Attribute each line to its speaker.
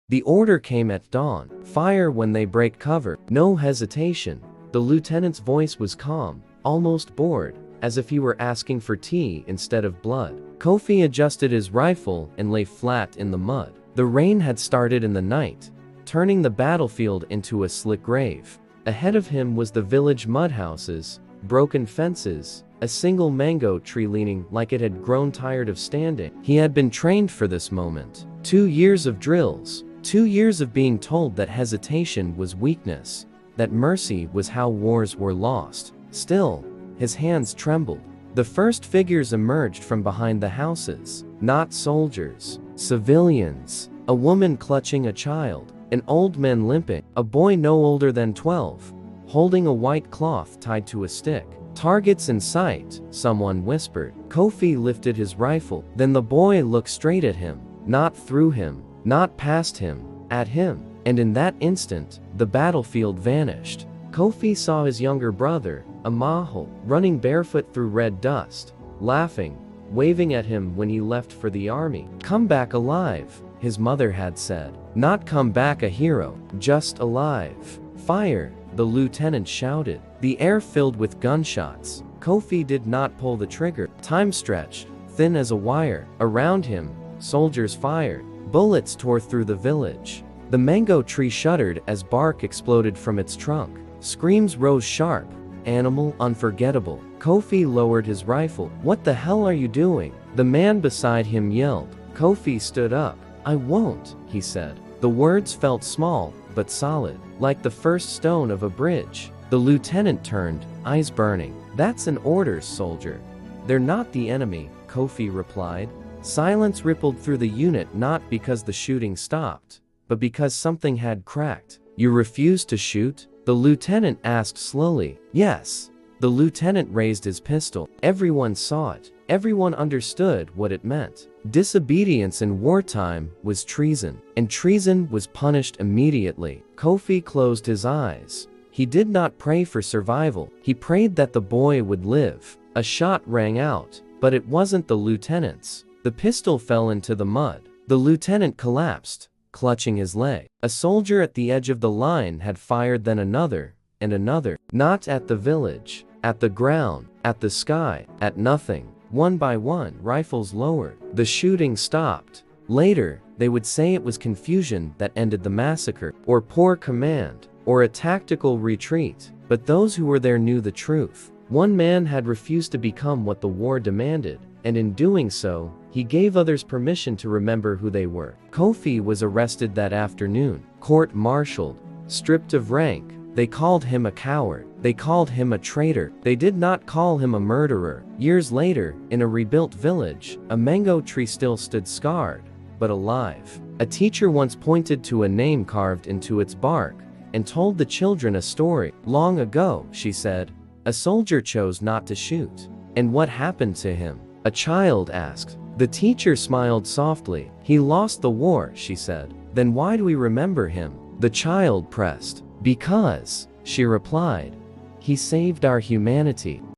Speaker 1: The order came at dawn. Fire when they break cover. No hesitation. The lieutenant's voice was calm, almost bored, as if he were asking for tea instead of blood. Kofi adjusted his rifle and lay flat in the mud. The rain had started in the night, turning the battlefield into a slick grave. Ahead of him was the village mudhouses, broken fences, a single mango tree leaning like it had grown tired of standing. He had been trained for this moment. 2 years of drills, 2 years of being told that hesitation was weakness, that mercy was how wars were lost. Still, his hands trembled. The first figures emerged from behind the houses. Not soldiers, civilians. A woman clutching a child, an old man limping, a boy no older than 12, holding a white cloth tied to a stick. Targets in sight, someone whispered. Kofi lifted his rifle. Then the boy looked straight at him, not through him, not past him, at him. And in that instant, the battlefield vanished. Kofi saw his younger brother, Amaho, running barefoot through red dust, laughing, waving at him when he left for the army. Come back alive, his mother had said. Not come back a hero, just alive. Fire, the lieutenant shouted. The air filled with gunshots. Kofi did not pull the trigger. Time stretched, thin as a wire. Around him, soldiers fired. Bullets tore through the village. The mango tree shuddered as bark exploded from its trunk. Screams rose sharp. Animal unforgettable. Kofi lowered his rifle. What the hell are you doing? The man beside him yelled. Kofi stood up. I won't, he said. The words felt small, but solid, like the first stone of a bridge. The lieutenant turned, eyes burning. That's an order, soldier. They're not the enemy, Kofi replied. Silence rippled through the unit, not because the shooting stopped, but because something had cracked. You refuse to shoot? The lieutenant asked slowly. Yes. The lieutenant raised his pistol. Everyone saw it. Everyone understood what it meant. Disobedience in wartime was treason, and treason was punished immediately. Kofi closed his eyes. He did not pray for survival. He prayed that the boy would live. A shot rang out, but it wasn't the lieutenant's. The pistol fell into the mud. The lieutenant collapsed, clutching his leg. A soldier at the edge of the line had fired, then another, and another. Not at the village, at the ground, at the sky, at nothing. One by one, rifles lowered. The shooting stopped. Later, they would say it was confusion that ended the massacre, or poor command, or a tactical retreat. But those who were there knew the truth. One man had refused to become what the war demanded, and in doing so, he gave others permission to remember who they were. Kofi was arrested that afternoon, court-martialed, stripped of rank. They called him a coward. They called him a traitor. They did not call him a murderer. Years later, in a rebuilt village, a mango tree still stood scarred, but alive. A teacher once pointed to a name carved into its bark and told the children a story. Long ago, she said, a soldier chose not to shoot. And what happened to him? A child asked. The teacher smiled softly. He lost the war, she said. Then why do we remember him? The child pressed. Because, she replied, he saved our humanity.